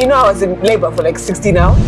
You know, I was in labor for like 16 hours.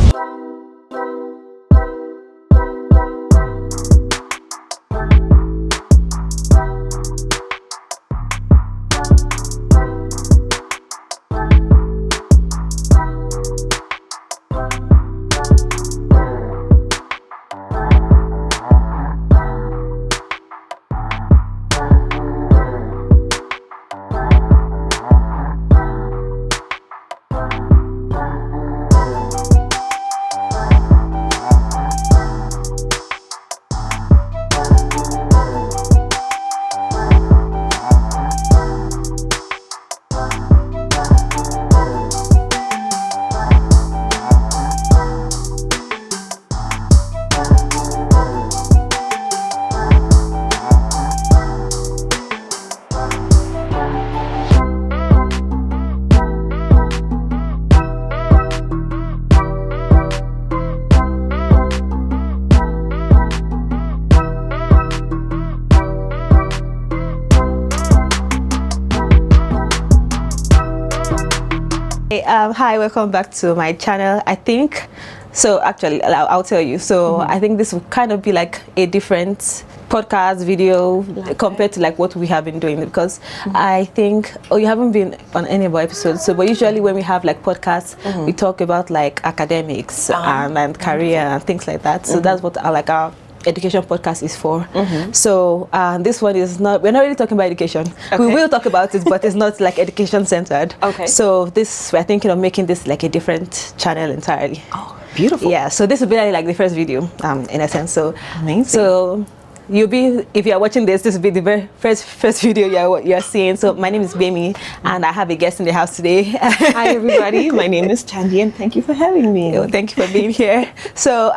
Hi, welcome back to my channel. I think so. Actually, I'll tell you. So I think this will kind of be like a different podcast video compared to like what we have been doing, because I think you haven't been on any of our episodes. So, but usually when we have like podcasts, we talk about like academics and career and things like that. So that's what our education podcast is for. So this one is not, we're not really talking about education. We will talk about it, but it's not like education centered. So this, we're thinking of making this like a different channel entirely. Oh, beautiful. Yeah, so this will be like the first video in a sense. So amazing. So you'll be, if you are watching this will be the very first video you're seeing. So my name is Gbemi, and I have a guest in the house today. Hi everybody, my name is Thandie, and thank you for having me. Oh, thank you for being here. So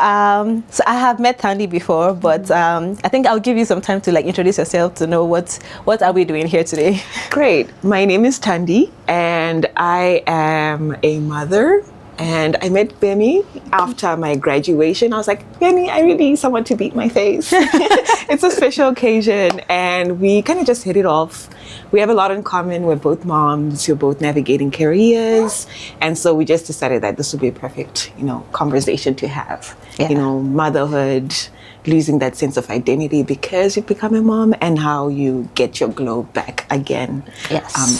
so I have met Thandie before, but I think I'll give you some time to like introduce yourself to know what are we doing here today. Great. My name is Thandie, and I am a mother. And I met Gbemi after my graduation. I was like, Gbemi, I really need someone to beat my face. It's a special occasion, and we kind of just hit it off. We have a lot in common. We're both moms. We're both navigating careers, and so we just decided that this would be a perfect, conversation to have. Motherhood, losing that sense of identity because you've become a mom, and how you get your glow back again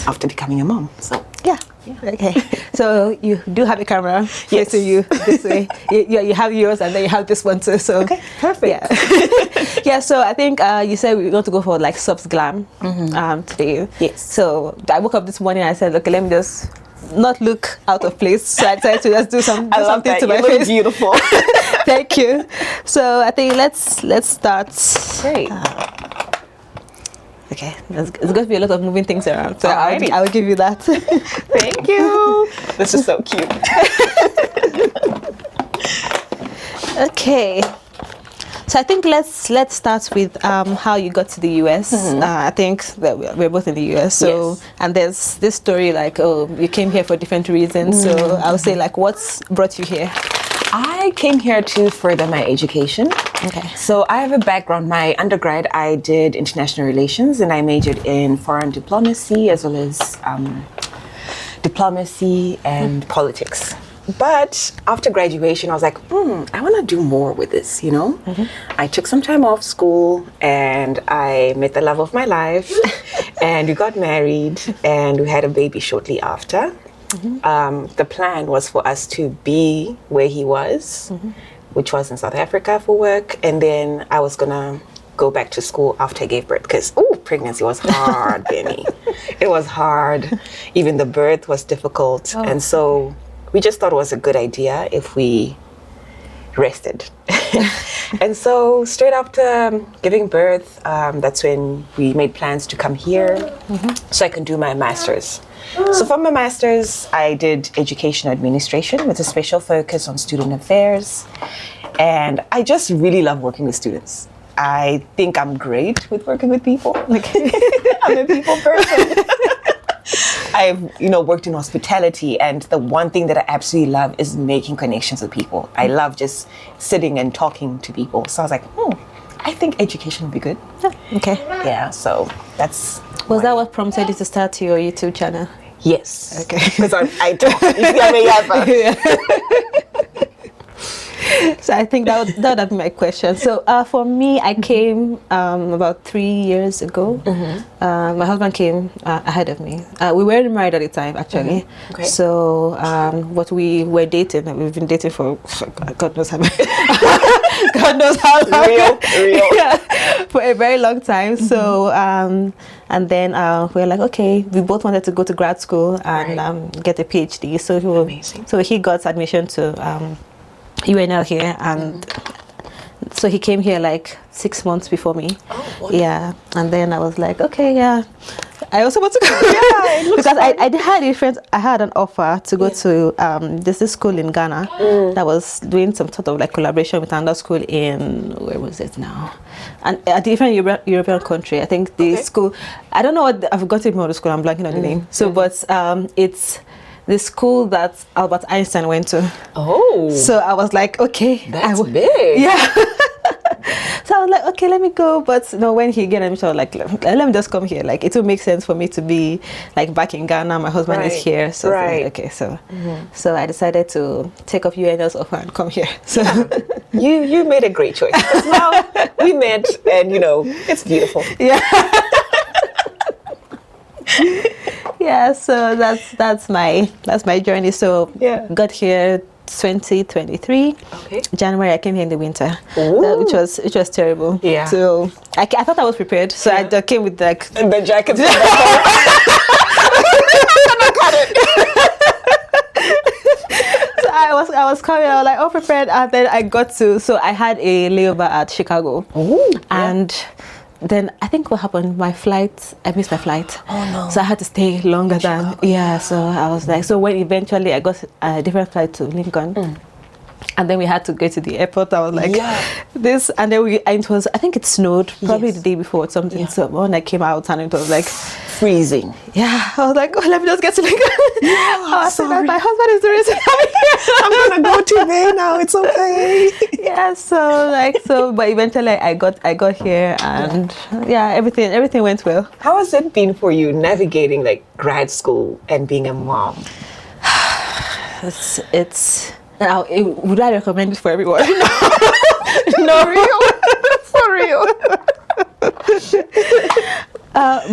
after becoming a mom. So yeah. Okay, so you do have a camera facing you this way. You have yours, and then you have this one too. So okay, perfect. Yeah, yeah. So I think you said we want to go for like subs glam today. Yes. So I woke up this morning and I said, okay, let me just not look out of place. So I decided to just do something to my face. Beautiful. Thank you. So I think let's start. Great. Okay, it's going to be a lot of moving things around, so I'll give you that. Thank you. This is so cute. Okay, so I think let's start with how you got to the US. I think that we're both in the US. So and there's this story like, oh, you came here for different reasons. So I would say like, what's brought you here? I came here to further my education. Okay. So I have a background. My undergrad, I did international relations, and I majored in foreign diplomacy as well as diplomacy and politics. But after graduation, I was like, I want to do more with this, I took some time off school, and I met the love of my life, and we got married, and we had a baby shortly after. The plan was for us to be where he was, which was in South Africa for work, and then I was gonna go back to school after I gave birth, because pregnancy was hard, Gbemi. It was hard. Even the birth was difficult, and so we just thought it was a good idea if we rested. And so straight after giving birth, that's when we made plans to come here so I can do my master's. So for my master's, I did education administration with a special focus on student affairs. And I just really love working with students. I think I'm great with working with people. Like, I'm a people person. I've, worked in hospitality, and the one thing that I absolutely love is making connections with people. I love just sitting and talking to people. So I was like, I think education would be good. Okay. Yeah, so that's... Was that what prompted you to start your YouTube channel? Yes. Okay. Because I talk. You see, I'm a yapper. Yeah. So I think that would be my question. So for me, I came about 3 years ago. My husband came ahead of me. We weren't married at the time, actually. Okay. So what we were dating, we've been dating for God knows how long. God knows how long. Real. Yeah, for a very long time. So and then we were like, okay, we both wanted to go to grad school and get a PhD. So he got admission to UNL here, and so he came here like 6 months before me. Oh, wonderful. Yeah, and then I was like, okay, yeah, I also want to go. Yeah, it looks because fun. I had an offer to go to this school in Ghana that was doing some sort of like collaboration with another school in, where was it now? And a different European country. I think the school, I don't know what, I've got the name of the school, I'm blanking on the name. So, but it's the school that Albert Einstein went to. Oh. So I was like, okay. That's big. Yeah. So I was like, okay, let me go. But no, when he get admission, I was like, let me just come here. Like, it will make sense for me to be like back in Ghana. My husband is here. So okay, so so I decided to take up UNL's offer and come here. So you made a great choice. Because now we met, and it's beautiful. Yeah. Yeah, so that's my journey. So got here 2023. Okay. January I came here in the winter, which was terrible. Yeah. So I thought I was prepared. So I came with like the jacket. So I was coming. I was like, prepared, and then I got to. So I had a layover at Chicago. And then I think what happened, I missed my flight. Oh no. So I had to stay longer than, so I was like, so when eventually I got a different flight to Lincoln, and then we had to go to the airport, I was like, this, and then it was, I think it snowed probably the day before or something. Yeah. So when I came out and it was like freezing. Yeah, I was like, let me just get to Lincoln. I was like, my husband is the reason I'm gonna go to there now. It's okay. Yeah, so but eventually I got here, and everything went well. How has it been for you navigating like grad school and being a mom? It's now, would I recommend it for everyone? No, for real.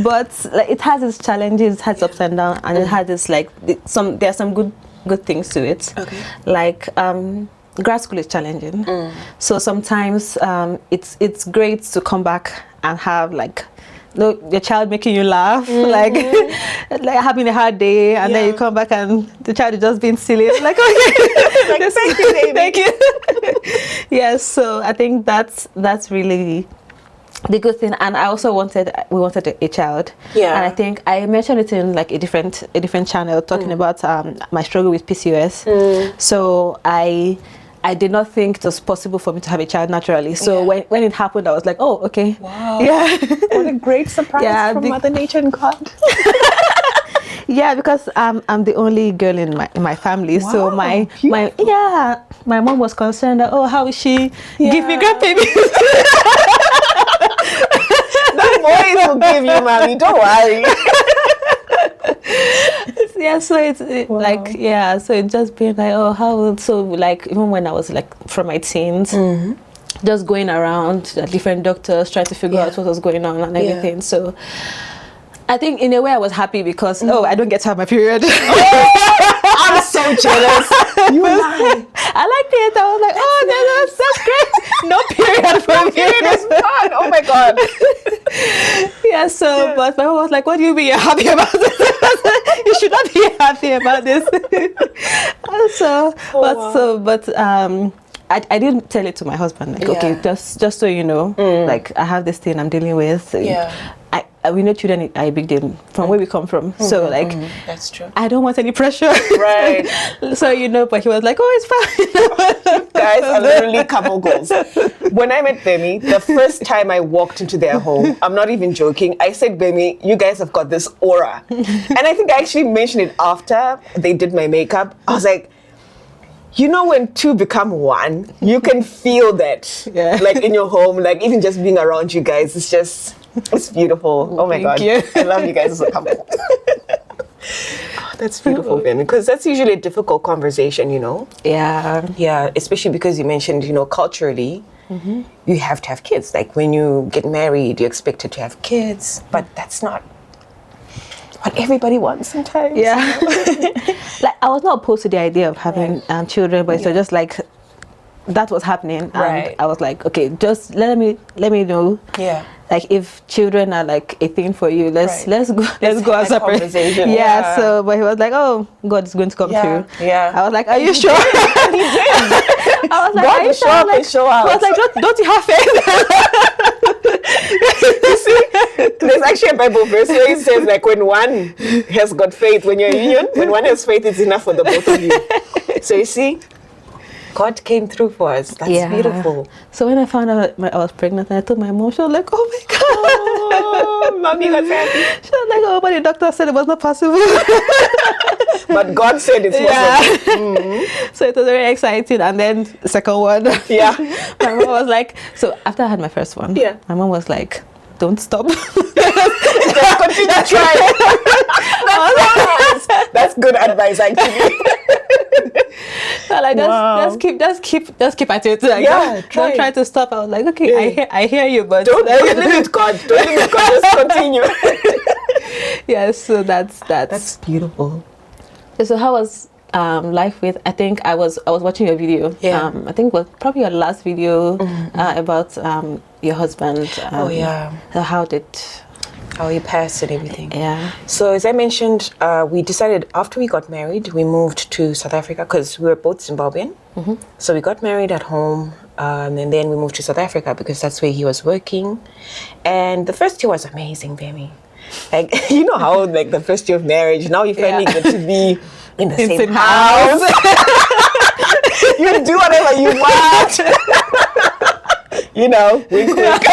But like, it has its challenges, it has ups and downs, and it has its like there are some good things to it. Okay. Like grad school is challenging, so sometimes it's great to come back and have like your child making you laugh, like having a hard day, and then you come back and the child is just being silly. Like, okay, like, thank you, baby. Thank you. Yes, so I think that's really the good thing. And I also we wanted a child. Yeah. And I think I mentioned it in like a different channel, talking about my struggle with PCOS. So I did not think it was possible for me to have a child naturally. So when it happened, I was like, oh, okay. Wow. Yeah. What a great surprise from Mother Nature and God. Yeah, because I'm the only girl in my family. Wow, so my mom was concerned that, how is she? Give me grandbabies. The boys will give you, mommy. Don't worry. Yeah, so it's so it just been like, so like even when I was like from my teens, just going around different doctors trying to figure out what was going on and everything. So I think in a way I was happy because I don't get to have my period. I'm so jealous. You lie. I liked it. I was like, that's great. No period for me. Period is fun. Oh my God. Yeah. So, but my mom was like, "What do you mean you're happy about this? You should not be happy about this." I didn't tell it to my husband. Like, okay, just so you know, like I have this thing I'm dealing with. We know children are a big deal from where we come from. So like, that's true. I don't want any pressure. Right. So but he was like, it's fine. Guys are literally couple goals. When I met Gbemi, the first time I walked into their home, I'm not even joking, I said, Gbemi, you guys have got this aura. And I think I actually mentioned it after they did my makeup. I was like, when two become one, you can feel that, like in your home, like even just being around you guys, it's beautiful. Oh my God. I love you guys as a couple. That's beautiful, Gbemi, because that's usually a difficult conversation, you know? Yeah. Yeah, especially because you mentioned, you know, culturally, you have to have kids. Like when you get married, you're expected to have kids, but that's not what everybody wants sometimes. Yeah. Like I was not opposed to the idea of having children, but so just like that was happening, and I was like, okay, just let me know. Yeah. Like if children are like a thing for you, let's go our separate. Conversation. Yeah. So, but he was like, oh, God is going to come through. Yeah. I was like, are you sure? He did. I was like, God are you will show up sure? and show out. I was like, don't you have faith? You see, there's actually a Bible verse where it says like when one has got faith, when you're in union, when one has faith, it's enough for the both of you. So you see, God came through for us. That's beautiful. So when I found out I was pregnant, and I told my mom, she was like, "Oh my God, oh, mommy was happy." She was like, "Oh, but the doctor said it was not possible." But God said it's possible. So it was very exciting. And then the second one, my mom was like, so after I had my first one, my mom was like, "Don't stop." Just continue trying. That's good advice, actually. Like just keep at it. Like, don't try to stop. I was like, okay, I hear you, but don't limit God. Don't limit God. Just continue. So that's beautiful. So how was life with? I think I was watching your video. I think it was probably your last video about your husband. How he passed and everything. Yeah. So as I mentioned, we decided after we got married, we moved to South Africa because we were both Zimbabwean. So we got married at home, and then we moved to South Africa because that's where he was working. And the first year was amazing, Gbemi. Like, you know how like the first year of marriage, now you finally get to be in the same house. You do whatever you want. You know, wink, wink.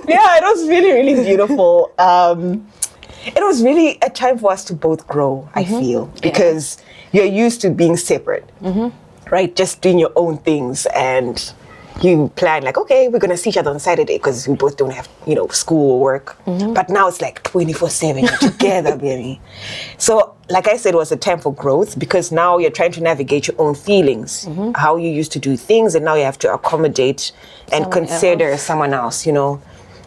Yeah, it was really, really beautiful. It was really a time for us to both grow, I feel, because you're used to being separate, right? Just doing your own things, and you plan like, okay, we're going to see each other on Saturday because we both don't have, you know, school or work. But now it's like 24/7 together, baby. So, like I said, it was a time for growth because now you're trying to navigate your own feelings, how you used to do things, and now you have to accommodate and consider someone else, you know.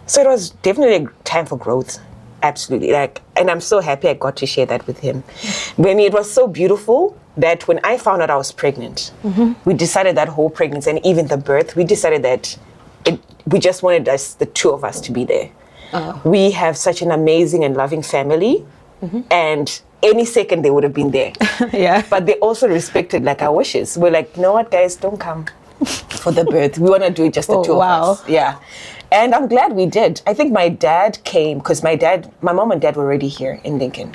So it was definitely a time for growth. Absolutely. And I'm so happy I got to share that with him. When it was so beautiful that when I found out I was pregnant, we decided that whole pregnancy and even the birth, we decided that we just wanted the two of us to be there. We have such an amazing and loving family, and any second they would have been there. But they also respected like our wishes. We're like, you know what, guys, don't come for the birth. We want to do it just the two of us. And I'm glad we did. I think my dad came because my mom and dad were already here in Lincoln.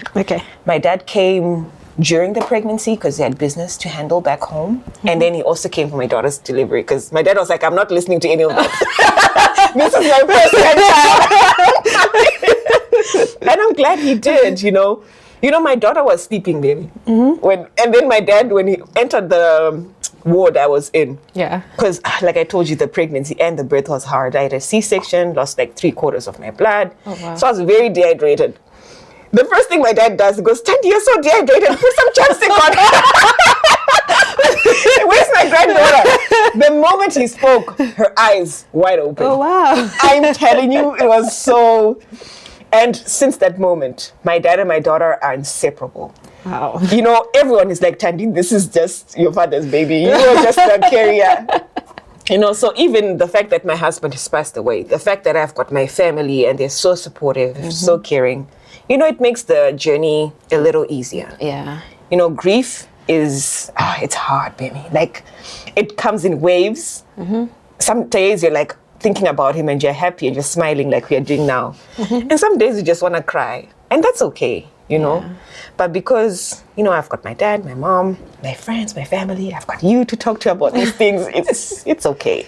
My dad came during the pregnancy because he had business to handle back home. And then he also came for my daughter's delivery because my dad was like, I'm not listening to any of that. This is my first child. And I'm glad he did, you know. You know, my daughter was sleeping then. And then my dad, when he entered the ward I was in. Because, like I told you, the pregnancy and the birth was hard. I had a C-section, lost like 3/4 of my blood. So I was very dehydrated. The first thing my dad does, he goes, Thandie, you're so dehydrated. Put some chapstick on. Where's my granddaughter? The moment he spoke, her eyes wide open. Oh, wow. I'm telling you, it was so... And since that moment, my dad and my daughter are inseparable. Wow. You know, everyone is like, Thandie, this is just your father's baby. You are just a carrier. You know, so even the fact that my husband has passed away, the fact that I've got my family and they're so supportive, so caring, you know, it makes the journey a little easier. You know, grief is, it's hard, baby. Like, it comes in waves. Some days you're like, thinking about him and you're happy and you're smiling like we are doing now. And some days you just want to cry. And that's okay, you know. But because, you know, I've got my dad, my mom, my friends, my family, I've got you to talk to about these things, it's okay.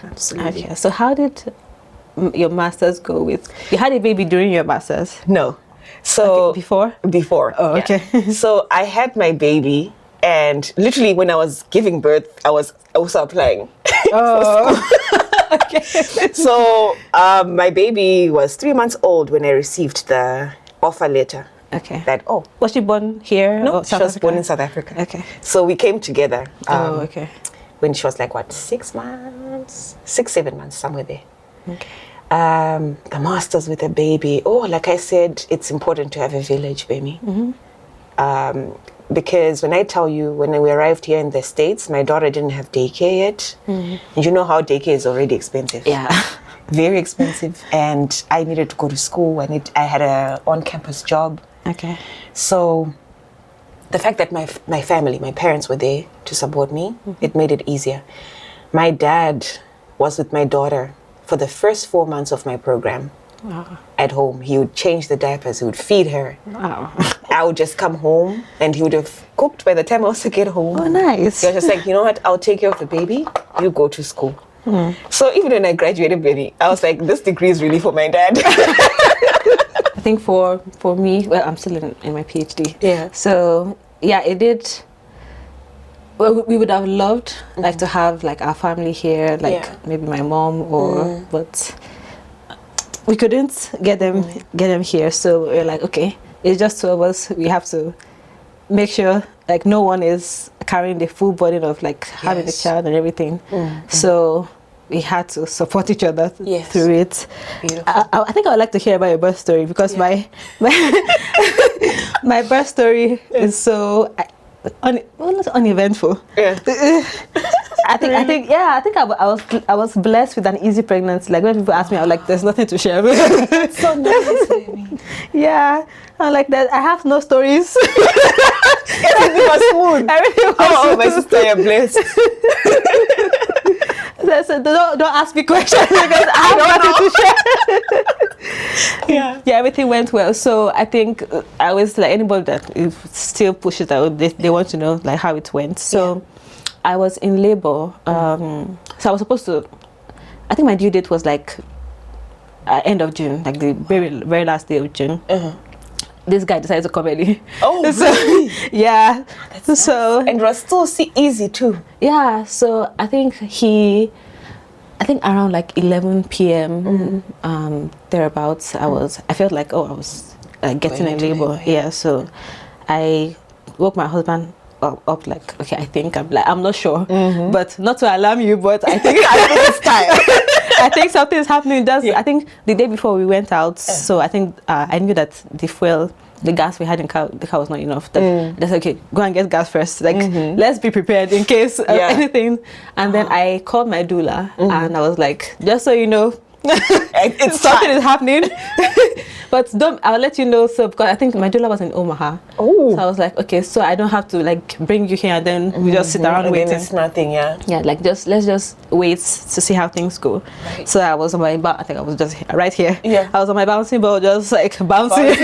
Absolutely. Okay. So how did your masters go with... You had a baby during your masters? No. So... Before? Before. Oh, okay. So I had my baby, and literally when I was giving birth, I was also applying. Okay. So my baby was 3 months old when I received the offer letter. Okay. That, was she born here? no, or she South was Africa? born in South Africa. Okay. So we came together. Okay. When she was like, 6 months? 6, 7 months, somewhere there. Okay. The masters with a baby. Like I said, it's important to have a village, Gbemi. Because when I tell you, when we arrived here in the States, my daughter didn't have daycare yet. And you know how daycare is already expensive. Yeah. Very expensive. And I needed to go to school. I had a on-campus job. Okay. So the fact that my family, my parents were there to support me, it made it easier. My dad was with my daughter for the first 4 months of my program. Wow. At home. He would change the diapers, he would feed her. Wow. I would just come home and he would have cooked by the time I was to get home. Oh, nice. He was just like, you know what, I'll take care of the baby, you go to school. So even when I graduated, baby, I was like, this degree is really for my dad. I think for me, well, I'm still in my PhD. Yeah. So yeah, it did. Well, we would have loved like to have like our family here, like maybe my mom or but we couldn't get them here. So we're like, okay, it's just 2 of us. We have to make sure like no one is carrying the full burden of like having a child and everything. So we had to support each other through it. I think I would like to hear about your birth story because my birth story is so uneventful. I think I was blessed with an easy pregnancy. Like when people ask me, I'm like, there's nothing to share. That's so nice, baby. Yeah, I'm like that. I have no stories. Everything was smooth. Everything was smooth. My sister, you're blessed. So don't ask me questions because I have nothing to share. Yeah, everything went well. So I think I always like anybody that still pushes out, they want to know like how it went. So I was in labor. So I was supposed to. I think my due date was like end of June, like the very last day of June. This guy decided to come early. Oh, so, really? Yeah. So and it was still easy too. Yeah. So I think around like 11 p.m. Thereabouts, I felt like I was getting in labor. Yeah. So I woke my husband up like, okay, I think I'm not sure, but not to alarm you, but I think it's time. I think something is happening. I think the day before we went out, so I think I knew that the gas we had in the car was not enough. That's okay, go and get gas first. Like, let's be prepared in case anything. And then I called my doula and I was like, just so you know, something is happening. But I'll let you know. So because I think my doula was in Omaha. So I was like, okay, so I don't have to like bring you here and then we just sit around and waiting. Then it's nothing, Yeah, like let's just wait to see how things go. Right. So I was on my I think I was just right here. Yeah. I was on my bouncing ball, just like bouncing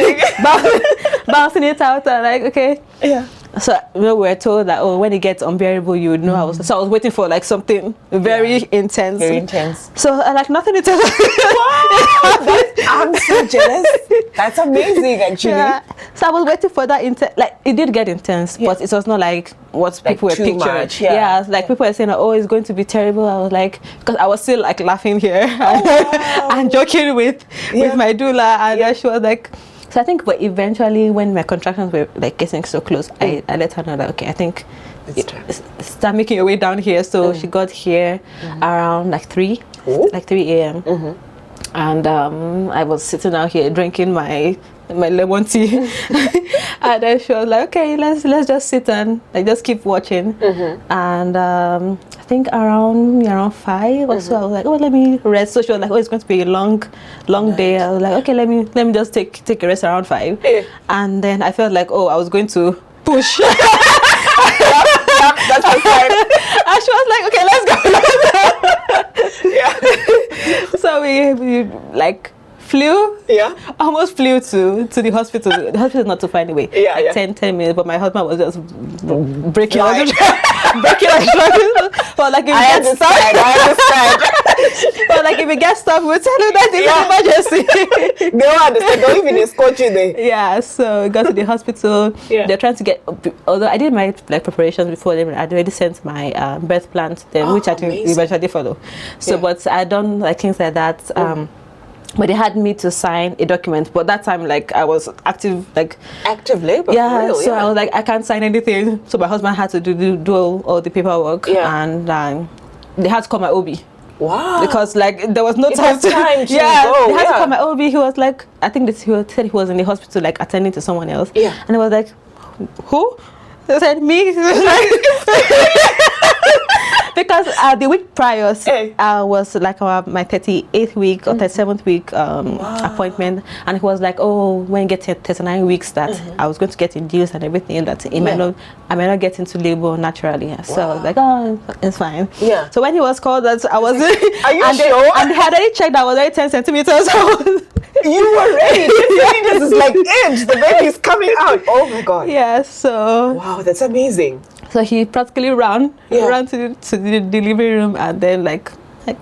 bouncing it out and like, okay. Yeah. So we were told that when it gets unbearable, you would know. I was waiting for like something very intense. Very intense. So I like nothing intense. Wow, I'm so jealous. That's amazing, actually. Yeah. So I was waiting for that intense. Like it did get intense, but it was not like what people were picturing. Like people were saying, oh, it's going to be terrible. I was like, because I was still like laughing here and joking with my doula, and then she was like. So I think, but eventually, when my contractions were like getting so close, I let her know that okay, I think start making your way down here. So she got here around like 3 a.m. And I was sitting out here drinking my lemon tea, and then she was like, okay, let's just sit and like just keep watching. And I think around 5 or so, I was like, oh, let me rest. So she was like, oh, it's going to be a long day. I was like, okay, let me just take a rest around 5. And then I felt like, oh, I was going to push. That's the time. And she was like, okay, let's go. So we like flew, almost flew to the hospital. The hospital is not too far anyway. 10 minutes, but my husband was just breaking all the drugs. But like if I understand. But like if it gets stuck, we'll tell him that it's an emergency. They don't understand. Don't even escort you there. Yeah, so we got to the hospital. They're trying to get. Although I did my like preparations before them, I'd already sent my birth plan to them, which I think we eventually follow. So, but I done like things like that. But they had me to sign a document, but that time like I was active labor. Yeah, for real, so I was like, I can't sign anything. So my husband had to do all the paperwork, and they had to call my OB. Wow. Because like there was no time to go. they had to call my OB. He was like, I think he said he was in the hospital like attending to someone else. Yeah. And I was like, who? They said me. Because the week prior was like my 38th week or 37th week appointment, and he was like, oh, when you get to 39 weeks that I was going to get induced and everything, that I might not get into labor naturally. So I was like, oh, it's fine. Yeah. So when he was called, that I was are you and sure? And they had already checked that I was already 10 centimeters. You were ready. 10 centimeters is like inch. The baby is coming out. Oh my God. Yeah. So wow, that's amazing. So he practically ran to the delivery room, and then like 10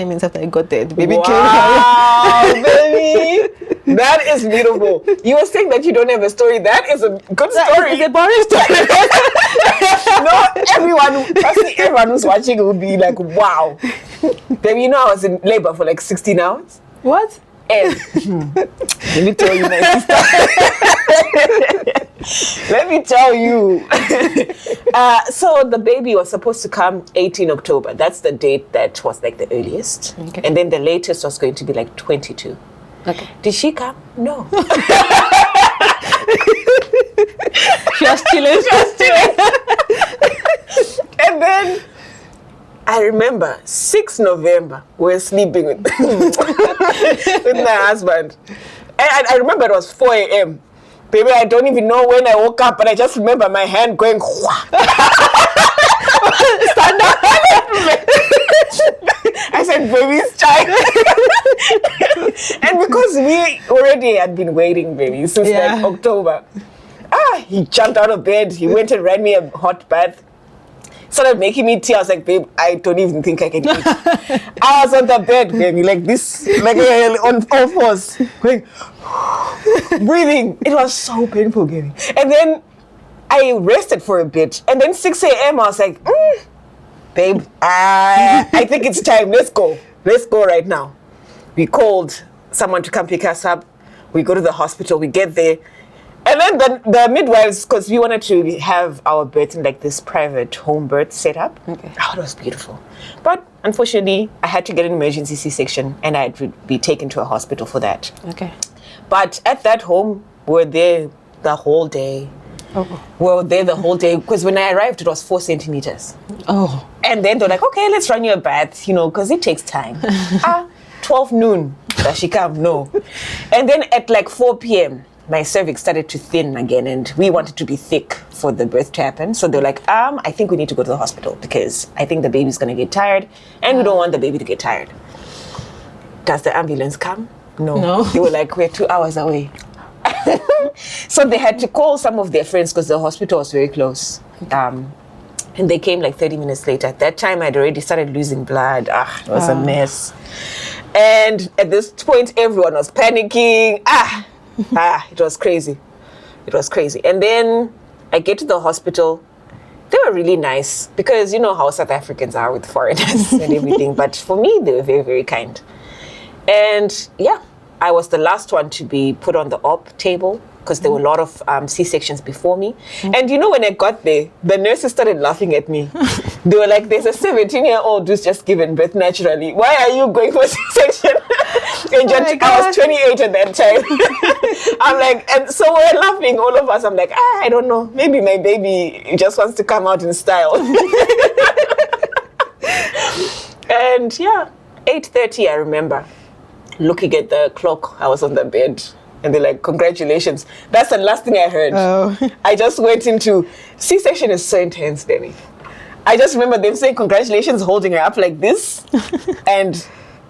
minutes after I got there, the baby came out. Wow, baby. That is beautiful. You were saying that you don't have a story. That is a good story. It's a boring story. Everyone who's watching will be like, wow. Baby, you know I was in labor for like 16 hours? What? And let me tell you, my sister. Let me tell you. So the baby was supposed to come 18 October. That's the date that was like the earliest. Okay. And then the latest was going to be like 22. Okay. Did she come? No. She was chilling. And then I remember 6 November, we were sleeping with, with my husband. And I remember it was 4 a.m. Baby, I don't even know when I woke up, but I just remember my hand going, stand up. I said, baby's child. And because we already had been waiting, baby, since like October. He jumped out of bed. He went and ran me a hot bath. Started making me tea. I was like, babe, I don't even think I can eat. I was on the bed, baby, like this, like on all fours, going, breathing. It was so painful, baby. And then I rested for a bit. And then 6 a.m. I was like, babe, I think it's time. Let's go. Let's go right now. We called someone to come pick us up. We go to the hospital. We get there. And then the midwives, because we wanted to have our birth in like this private home birth setup. Okay. Oh, it was beautiful. But unfortunately, I had to get an emergency C-section, and I had to be taken to a hospital for that. Okay. But at that home, we were there the whole day. Oh. We were there the whole day, because when I arrived, it was 4 centimeters. Oh. And then they're like, okay, let's run you a bath, because it takes time. 12 noon, does she come? No. And then at like 4 p.m., my cervix started to thin again, and we wanted to be thick for the birth to happen. So they're like, I think we need to go to the hospital because I think the baby's going to get tired, and we don't want the baby to get tired. Does the ambulance come? No. They were like, we're 2 hours away. So they had to call some of their friends because the hospital was very close. And they came like 30 minutes later. At that time, I'd already started losing blood. It was a mess. And at this point, everyone was panicking. It was crazy. It was crazy. And then I get to the hospital. They were really nice because you know how South Africans are with foreigners and everything. But for me, they were very, very kind. And I was the last one to be put on the op table because there were a lot of C-sections before me. And when I got there, the nurses started laughing at me. They were like, there's a 17-year-old who's just given birth naturally. Why are you going for C-section? And I was 28 at that time. I'm like, and so we're laughing, all of us. I'm like, I don't know. Maybe my baby just wants to come out in style. And 8:30, I remember looking at the clock. I was on the bed. And they're like, congratulations. That's the last thing I heard. Oh. I just went into, C-section is so intense, baby. I just remember them saying congratulations, holding her up like this. And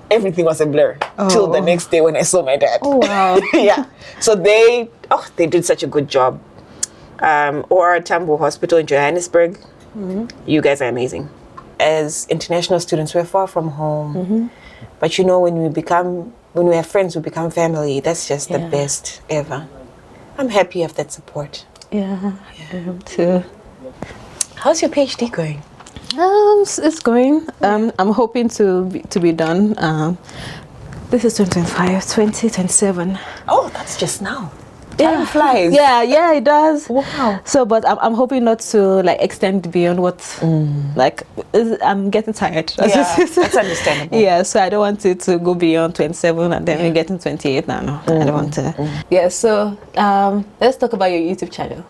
everything was a blur till the next day when I saw my dad. Oh, wow. So they did such a good job. Or Tambo Hospital in Johannesburg. Mm-hmm. You guys are amazing. As international students, we're far from home. Mm-hmm. But when we have friends who become family, that's just the best ever. I'm happy of that support. Yeah, I am too. How's your PhD going? It's going. I'm hoping to be done This is 2025, 2027. Oh, that's just now. Time flies. Yeah, it does. Wow. So, but I'm hoping not to like extend beyond what, like, I'm getting tired. Yeah, that's understandable. Yeah, so I don't want it to go beyond 27 and then we're getting 28 now. No, I don't want to. Yeah, so let's talk about your YouTube channel.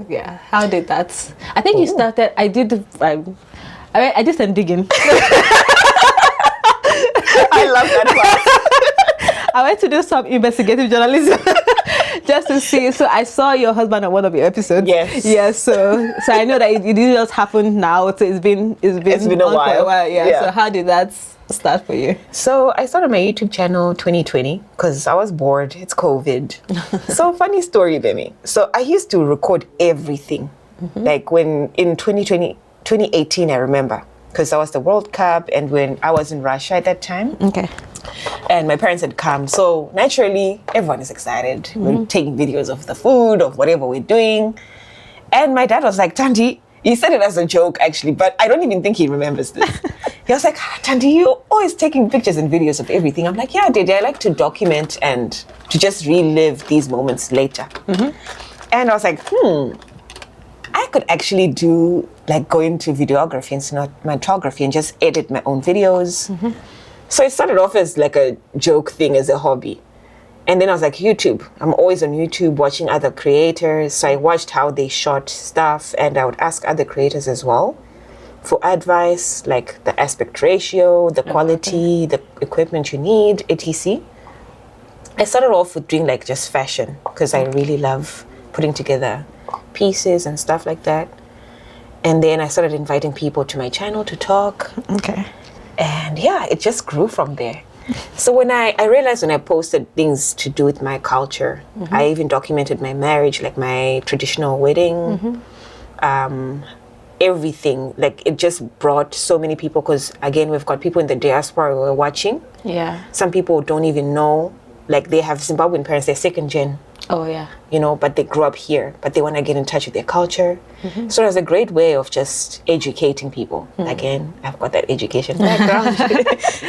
Yeah, how did that? I think you started. I did some digging. I love that class. I went to do some investigative journalism just to see. So I saw your husband on one of your episodes. Yes. Yeah. So I know that it didn't just happen now. So it's been a while. For a while. Yeah. So how did that start for you? So I started my YouTube channel 2020 because I was bored. It's COVID. So funny story, Gbemi. So I used to record everything. Like when in 2018, I remember, because that was the World Cup, and when I was in Russia at that time. Okay. And my parents had come. So naturally, everyone is excited. We're taking videos of the food, of whatever we're doing. And my dad was like, Thandie, he said it as a joke actually, but I don't even think he remembers this. He was like, Thandie, you're always taking pictures and videos of everything. I'm like, yeah, Daddy, I like to document and to just relive these moments later. And I was like, I could actually do like go into videography and cinematography and just edit my own videos. So it started off as like a joke thing, as a hobby. And then I was like, YouTube. I'm always on YouTube watching other creators. So I watched how they shot stuff, and I would ask other creators as well for advice, like the aspect ratio, the quality, the equipment you need, etc. I started off with doing like just fashion because I really love putting together pieces and stuff like that. And then I started inviting people to my channel to talk. Okay. And yeah, it just grew from there. So when I realized when I posted things to do with my culture, I even documented my marriage, like my traditional wedding, everything. Like it just brought so many people, because again, we've got people in the diaspora who are watching. Yeah. Some people don't even know, like they have Zimbabwean parents, they're second gen. Oh yeah. You know, but they grew up here, but they want to get in touch with their culture. So it was a great way of just educating people. Again, I've got that education background.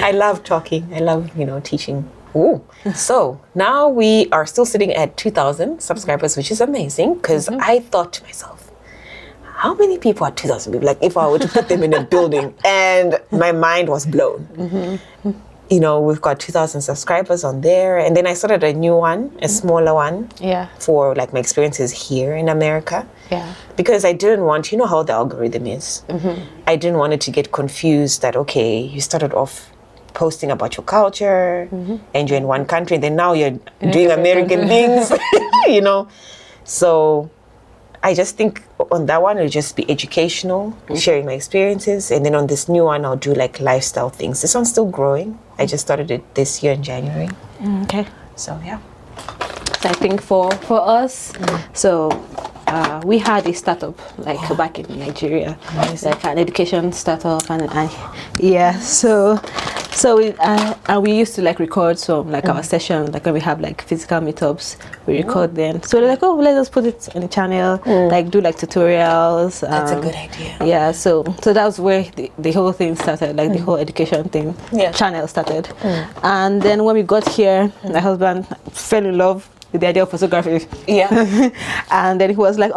I love talking. I love, teaching. Ooh. So now we are still sitting at 2,000 subscribers, which is amazing, because I thought to myself, how many people are 2,000 people? Like if I were to put them in a building, and my mind was blown. We've got 2,000 subscribers on there. And then I started a new one, a smaller one. Yeah. For like my experiences here in America. Yeah. Because I didn't want, how the algorithm is. I didn't want it to get confused that, okay, you started off posting about your culture and you're in one country, then now you're doing American things, So I just think on that one, it'll just be educational, sharing my experiences. And then on this new one, I'll do like lifestyle things. This one's still growing. I just started it this year in January. Okay. So, yeah. So I think for us, we had a startup like back in Nigeria, like an education startup, and we used to like record some like our sessions, like when we have like physical meetups, we record them. So they're like, oh, let's just put it on the channel, like do like tutorials. That's a good idea. Yeah, so that was where the whole thing started, like the whole education thing channel started. And then when we got here, my husband fell in love with the idea of photography. Yeah. And then he was like,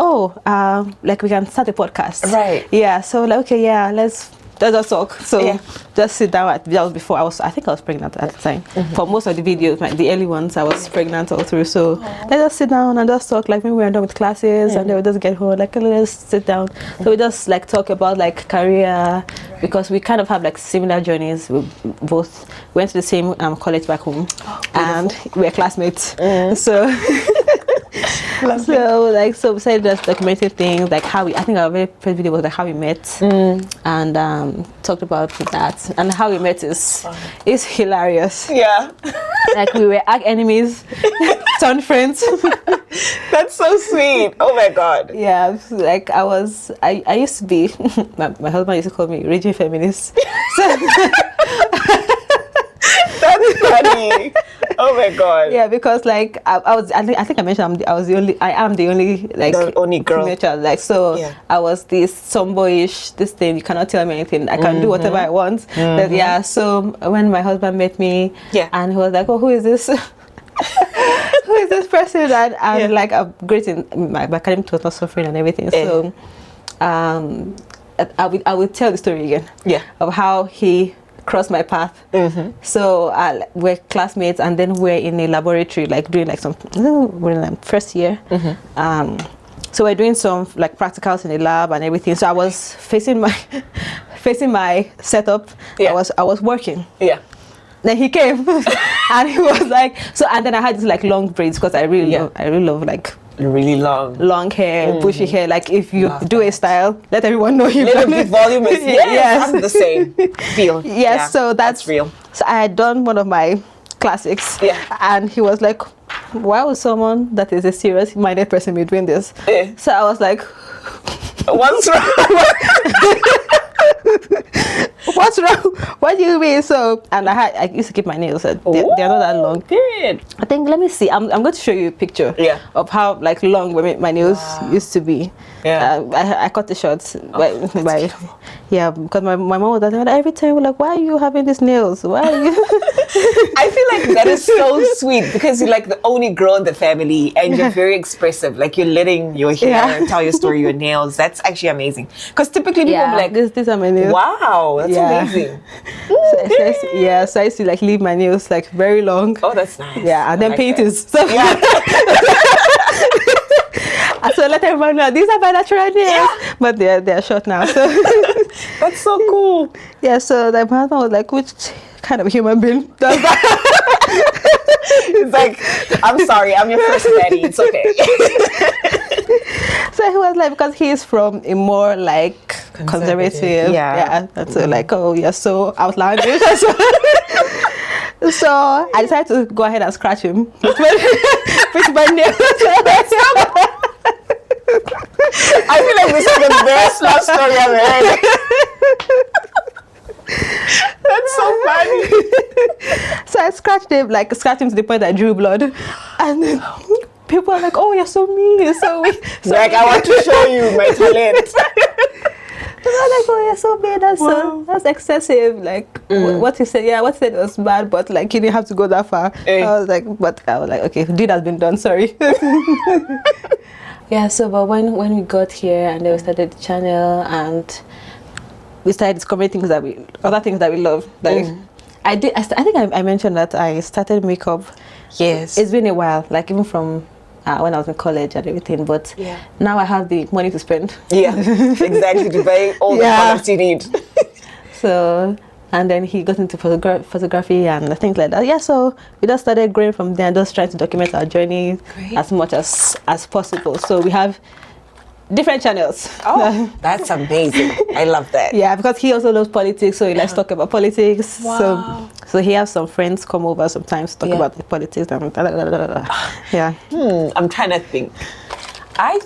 like we can start a podcast. Right. Yeah. So like, okay, yeah, let's just talk. So just sit down. That was before I think I was pregnant at the time. For most of the videos, like the early ones, I was pregnant all through. So let's just sit down and just talk. Like when we were done with classes, and then we just get home. Like let's sit down. So we just like talk about like career, because we kind of have like similar journeys. We both went to the same college back home, and we're classmates. So. So besides just documenting things, like how I think our very first video was like how we met, and talked about that, and how we met is hilarious. Yeah. Like we were arch enemies, turned friends. That's so sweet. Oh my God. Yeah, like I used to be, my husband used to call me raging feminist. So, that's funny. Oh my God. Yeah, because like I think I mentioned I am the only like The only girl. female child. Like so, Yeah. I was this tomboyish, this thing. You cannot tell me anything. I can do whatever I want. But yeah. So when my husband met me, and he was like, "Oh, who is this?" Who is this person? And like I'm greeting my academic was not suffering and everything. So I will tell the story again. Yeah. Of how he crossed my path. So we're classmates, and then we're in a laboratory, like doing like we're in like first year. So we're doing some like practicals in the lab and everything. So I was facing my setup. I was working. Yeah. Then he came and he was like, so, and then I had this like long braids because I really love like really long hair, bushy hair. Like if you do a style, let everyone know you've done it. Volume is I'm the same feel. Yes, so that's real. So I had done one of my classics, and he was like, why would someone that is a serious minded person be doing this? So I was like, what's wrong? What's wrong? What do you mean? So, and I used to keep my nails. They're not that long. Period. I think, let me see. I'm going to show you a picture of how like long my nails used to be. Yeah. I cut the short because my mom was like, every time we're like, why are you having these nails? Why are you? I feel like that is so sweet because you're like the only girl in the family and you're very expressive. Like you're letting your hair tell your story, your nails. That's actually amazing. Because typically people be like, these are my nails. Wow, that's amazing. So I used to like leave my nails like very long. Oh, that's nice. Yeah, and then paint it. So so let everyone know these are my natural nails, but they're short now. So that's so cool. Yeah, so my husband was like, which kind of human being does that? It's like, I'm sorry, I'm your first daddy. It's okay. So he was like, because he's from a more like conservative. And so like, oh, you're so outlandish. So I decided to go ahead and scratch him with my nails. I feel like this is the best love story I've heard. That's so funny. So I scratched him to the point that I drew blood, and then people are like, "Oh, you're so mean, you're so weak." So like, I want to show you my talent. So I was like, "Oh, you're so mean. That's excessive." Like what he said, what he said was bad, but like you didn't have to go that far. I was like, okay, deed has been done. Sorry. So but when we got here and then we started the channel and we started discovering other things that we love. Like I think I mentioned that I started makeup. Yes. It's been a while, like even from when I was in college and everything, but now I have the money to spend. Yeah, exactly, to buy all the products you need. So, and then he got into photography and things like that. So we just started growing from there, just trying to document our journey as much as possible. So we have different channels. Oh, that's amazing. I love that. Yeah, because he also loves politics, so he likes to talk about politics. Wow. So he has some friends come over sometimes to talk about the politics. And I'm trying to think. I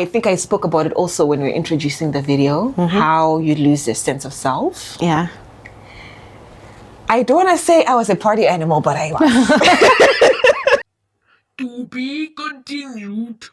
think I spoke about it also when we were introducing the video, how you lose your sense of self. Yeah. I don't want to say I was a party animal, but I was. To be continued.